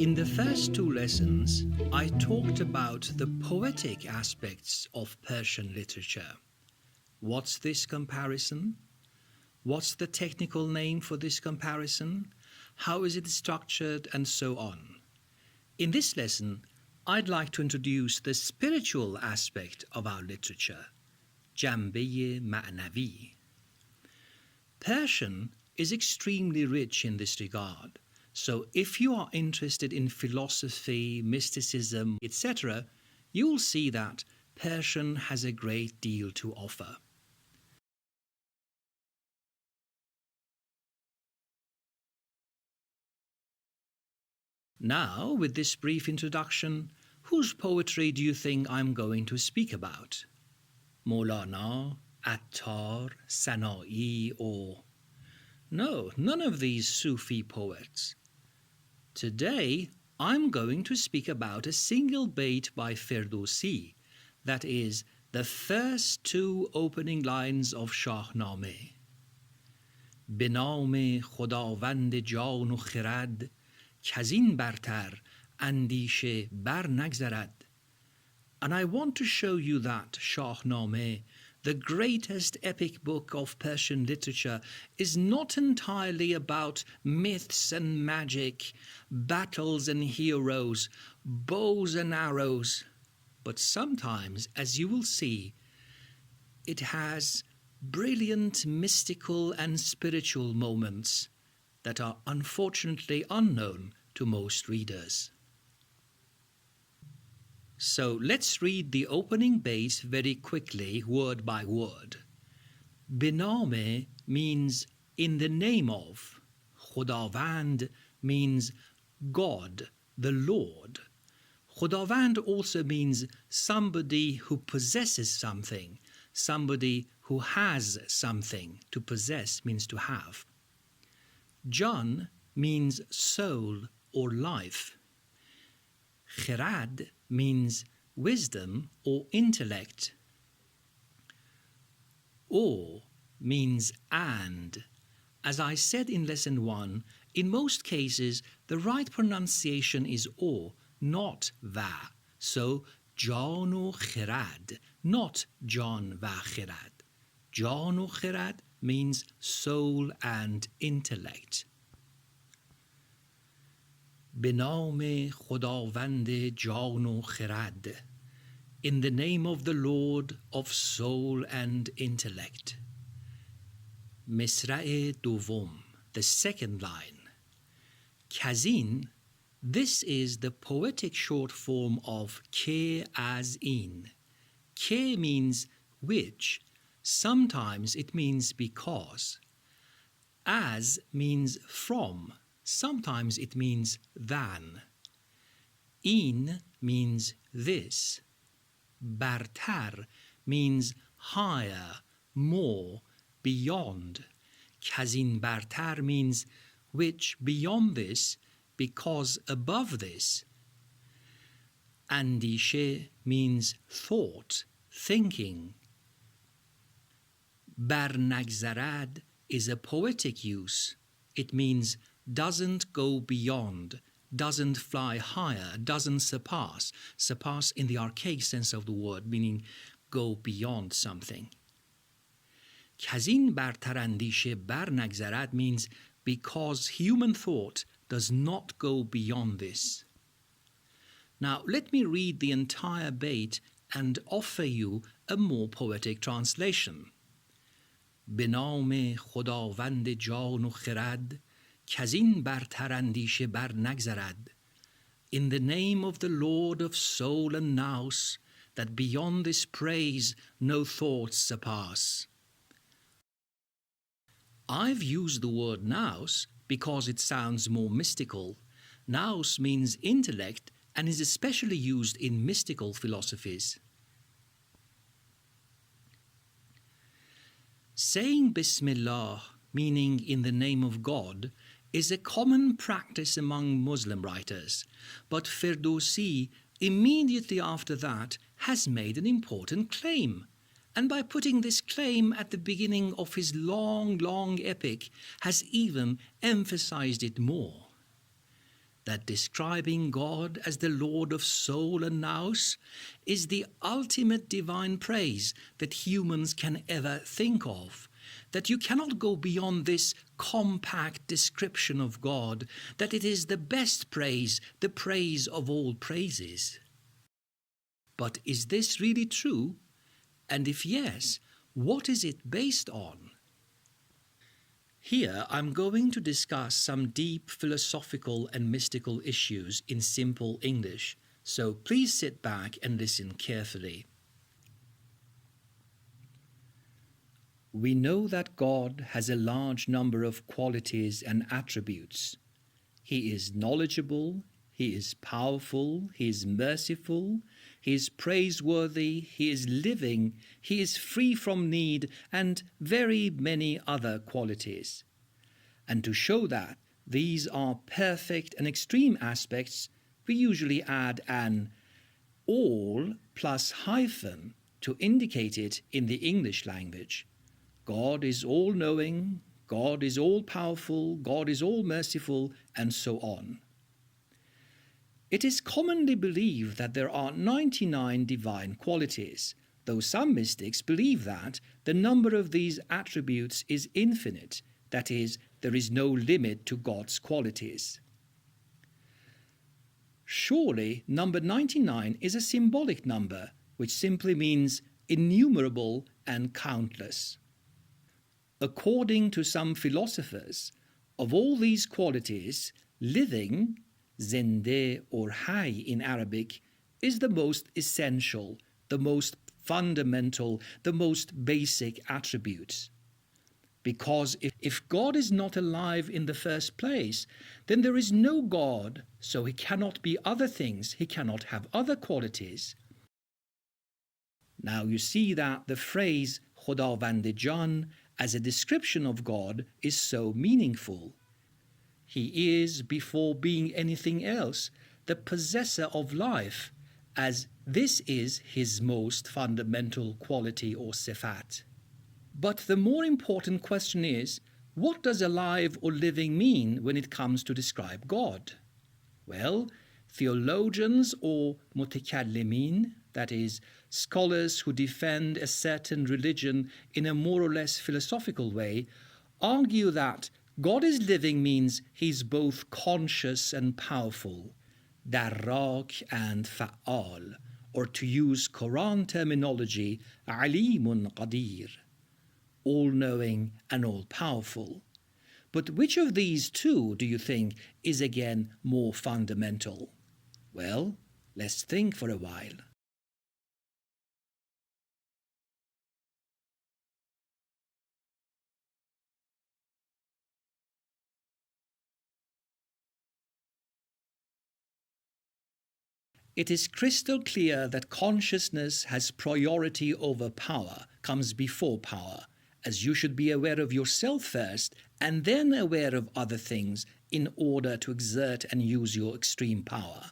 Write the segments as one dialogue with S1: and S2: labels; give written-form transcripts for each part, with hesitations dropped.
S1: In the first two lessons, I talked about the poetic aspects of Persian literature. What's this comparison? What's the technical name for this comparison? How is it structured, and so on? In this lesson, I'd like to introduce the spiritual aspect of our literature, جنبه معنوی. Persian is extremely rich in this regard. So if you are interested in philosophy, mysticism, etc., you will see that Persian has a great deal to offer. Now, with this brief introduction, whose poetry do you think I'm going to speak about? Maulana, Attar, Sana'i, or... No, none of these Sufi poets. Today, I'm going to speak about a single bait by Ferdowsi, that is, the first two opening lines of Shahname. به نام خداوند جان و خرد کزین برتر اندیشه بر نگذرد. And I want to show you that Shahname, the greatest epic book of Persian literature, is not entirely about myths and magic, battles and heroes, bows and arrows, but sometimes, as you will see, it has brilliant mystical and spiritual moments that are unfortunately unknown to most readers. So let's read the opening bait very quickly, word by word. Biname means in the name of. Khudavand means God, the Lord. Khudavand also means somebody who possesses something, somebody who has something. To possess means to have. Jan means soul or life. Khirad means wisdom or intellect. Or means and. As I said in lesson 1, in most cases the right pronunciation is or, not va. So Jan و خرد, not Jan و خرد. Jan و خرد means soul and intellect. به نام خداوند جان و خرد. In the name of the Lord of soul and intellect. مصرع دوم, the second line. کزین, this is the poetic short form of که از این. که means which. Sometimes it means because. As means from. Sometimes it means than. In means this. Bartar means higher, more, beyond. Kazin bartar means which, beyond this, because above this. Andishe means thought, thinking. Bar nagzarad is a poetic use. It means doesn't go beyond, doesn't fly higher, doesn't surpass. Surpass in the archaic sense of the word, meaning go beyond something. Kazin bartar andishe bar nagzarad means because human thought does not go beyond this. Now let me read the entire bait and offer you a more poetic translation. به نام خداوند جان و خرد کزین برتر اندیشه بر نگذرد. In the name of the Lord of soul and nous, that beyond this praise no thoughts surpass. I've used the word nous because it sounds more mystical. Nous means intellect and is especially used in mystical philosophies. Saying Bismillah, meaning in the name of God, is a common practice among Muslim writers, but Ferdowsi, immediately after that, has made an important claim, and by putting this claim at the beginning of his long epic, has even emphasized it more. that describing God as the Lord of soul and nous is the ultimate divine praise that humans can ever think of, that you cannot go beyond this compact description of God, that it is the best praise, the praise of all praises. But is this really true? And if yes, what is it based on? Here I'm going to discuss some deep philosophical and mystical issues in simple English, so please sit back and listen carefully. We know that God has a large number of qualities and attributes. He is knowledgeable, He is powerful, He is merciful, He is praiseworthy, He is living, He is free from need, and very many other qualities. And to show that these are perfect and extreme aspects, we usually add an all plus hyphen to indicate it in the English language. God is all-knowing, God is all-powerful, God is all-merciful, and so on. It is commonly believed that there are 99 divine qualities, though some mystics believe that the number of these attributes is infinite, that is, there is no limit to God's qualities. Surely, number 99 is a symbolic number, which simply means innumerable and countless. According to some philosophers, of all these qualities, living, zinde or hay in Arabic, is the most essential, the most fundamental, the most basic attribute. Because if God is not alive in the first place, then there is no God, so He cannot be other things, He cannot have other qualities. Now you see that the phrase Khudavand Jan as a description of God is so meaningful. He is, before being anything else, the possessor of life, as this is His most fundamental quality or sifat. But the more important question is, what does alive or living mean when it comes to describe God? Well, theologians or mutakallimin, that is, scholars who defend a certain religion in a more or less philosophical way, argue that God is living means He's both conscious and powerful, darrak and fa'al, or to use Quran terminology, alimun qadir, all-knowing and all-powerful. But which of these two do you think is again more fundamental? Well, let's think for a while. It is crystal clear that consciousness has priority over power, comes before power, as you should be aware of yourself first and then aware of other things in order to exert and use your extreme power.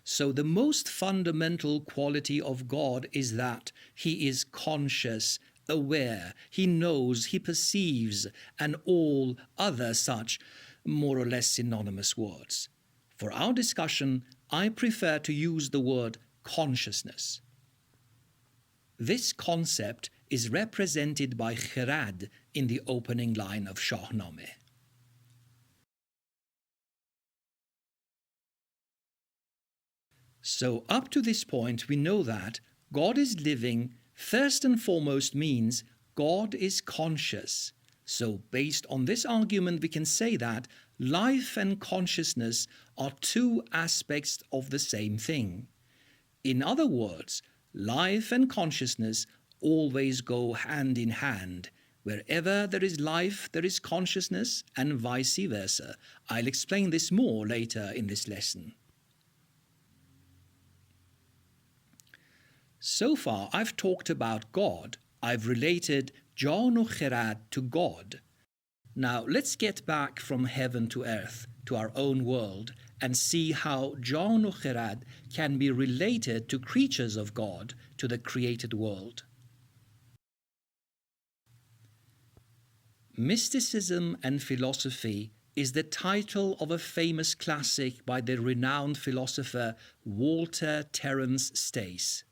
S1: So the most fundamental quality of God is that He is conscious, aware, He knows, He perceives, and all other such more or less synonymous words. For our discussion, I prefer to use the word consciousness. This concept is represented by khirad in the opening line of Shahname. So up to this point we know that God is living first and foremost means God is conscious. So based on this argument we can say that life and consciousness are two aspects of the same thing. In other words, life and consciousness always go hand in hand. Wherever there is life, there is consciousness, and vice versa. I'll explain this more later in this lesson. So far, I've talked about God. I've related Jan و خرد to God. Now, let's get back from heaven to earth, to our own world, and see how Jan و خرد can be related to creatures of God, to the created world. Mysticism and philosophy is the title of a famous classic by the renowned philosopher Walter Terence Stace.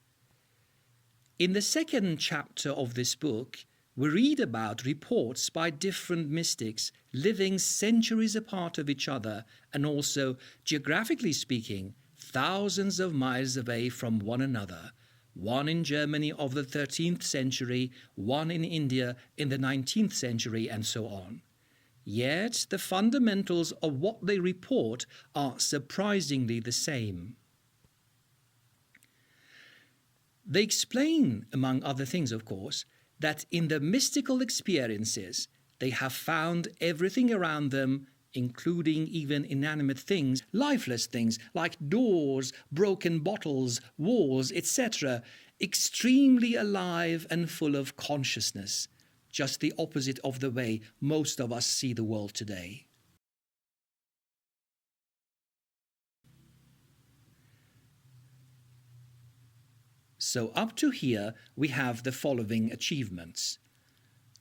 S1: In the second chapter of this book, we read about reports by different mystics living centuries apart of each other and also, geographically speaking, thousands of miles away from one another, one in Germany of the 13th century, one in India in the 19th century, and so on. Yet the fundamentals of what they report are surprisingly the same. They explain, among other things of course, that in the mystical experiences they have found everything around them, including even inanimate things, lifeless things like doors, broken bottles, walls, etc., extremely alive and full of consciousness, just the opposite of the way most of us see the world today. So up to here we have the following achievements.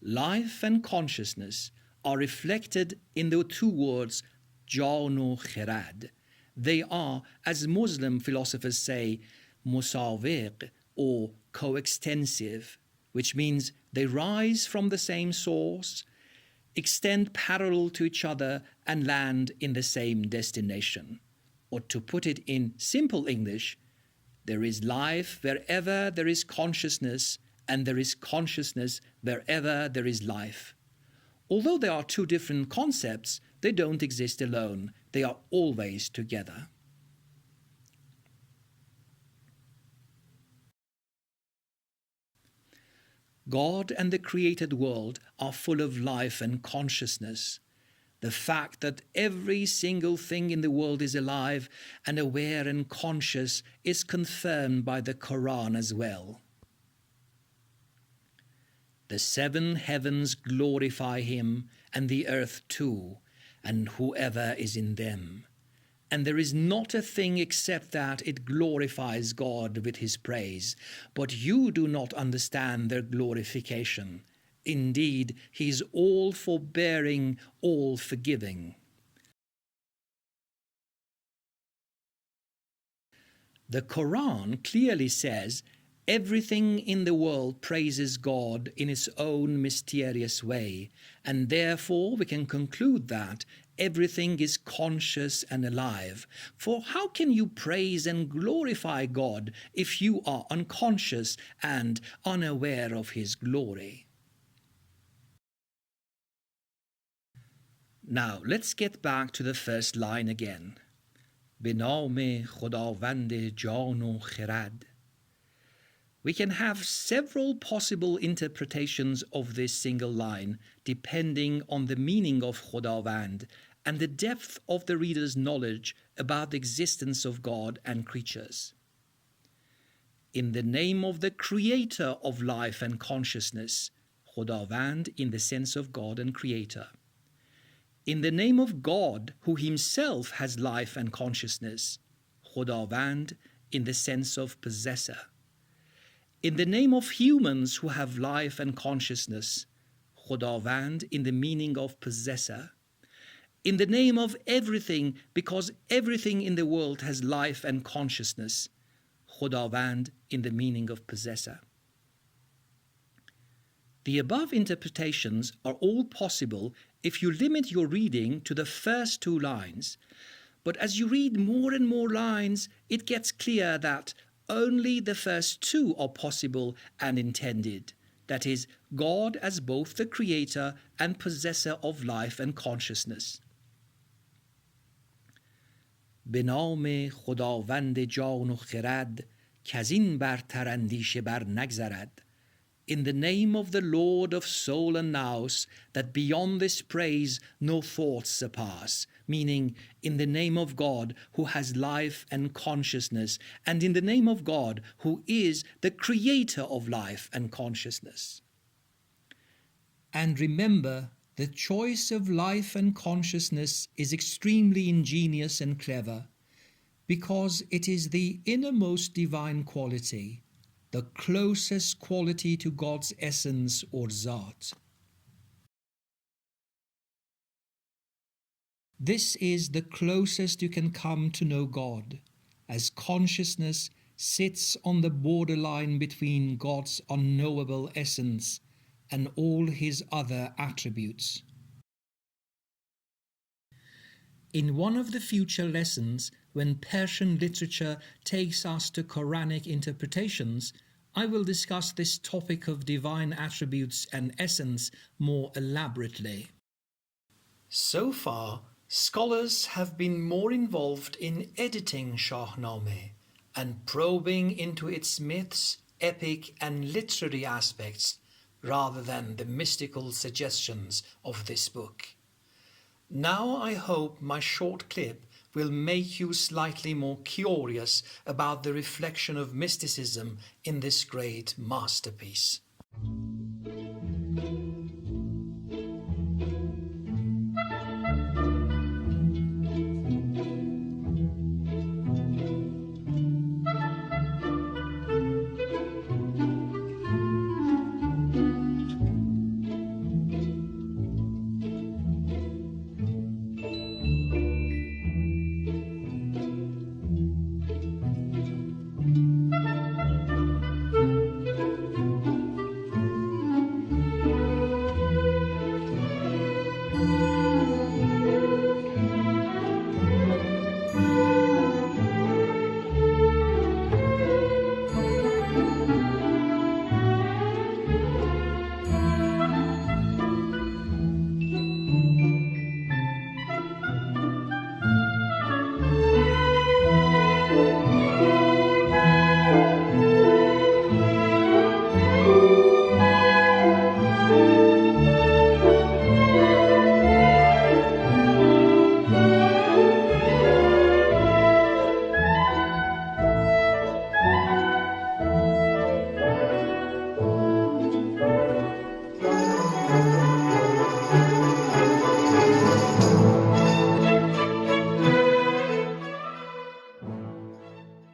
S1: Life and consciousness are reflected in the two words جان و خرد. They are, as Muslim philosophers say, مساوق or coextensive, which means they rise from the same source, extend parallel to each other, and land in the same destination. Or to put it in simple English, there is life wherever there is consciousness, and there is consciousness wherever there is life. Although there are two different concepts, they don't exist alone. They are always together. God and the created world are full of life and consciousness. The fact that every single thing in the world is alive and aware and conscious is confirmed by the Quran as well. The seven heavens glorify him, and the earth too, and whoever is in them. And there is not a thing except that it glorifies God with his praise, but you do not understand their glorification. Indeed, he is all forbearing, all forgiving. The Quran clearly says everything in the world praises God in its own mysterious way, and therefore we can conclude that everything is conscious and alive. For how can you praise and glorify God if you are unconscious and unaware of his glory? Now let's get back to the first line again. به نام خداوند جان و خرد. We can have several possible interpretations of this single line depending on the meaning of Khudavand and the depth of the reader's knowledge about the existence of God and creatures. In the name of the creator of life and consciousness, Khudavand in the sense of God and creator. In the name of God who himself has life and consciousness, Khudavand in the sense of possessor. In the name of humans who have life and consciousness, Khudavand in the meaning of possessor. In the name of everything, because everything in the world has life and consciousness, Khudavand in the meaning of possessor. The above interpretations are all possible if you limit your reading to the first two lines. But as you read more and more lines, it gets clear that only the first two are possible and intended. That is, God as both the creator and possessor of life and consciousness. به نام خداوند جان و خرد کزین برتر اندیشه بر نگذرد. In the name of the Lord of soul and nous, that beyond this praise no thoughts surpass, meaning in the name of God who has life and consciousness, and in the name of God who is the creator of life and consciousness. And remember, the choice of life and consciousness is extremely ingenious and clever, because it is the innermost divine quality, the closest quality to God's essence or Zat. This is the closest you can come to know God, as consciousness sits on the borderline between God's unknowable essence and all his other attributes. In one of the future lessons, when Persian literature takes us to Quranic interpretations, I will discuss this topic of divine attributes and essence more elaborately. So far, scholars have been more involved in editing Shahname and probing into its myths, epic and literary aspects rather than the mystical suggestions of this book. Now I hope my short clip will make you slightly more curious about the reflection of mysticism in this great masterpiece.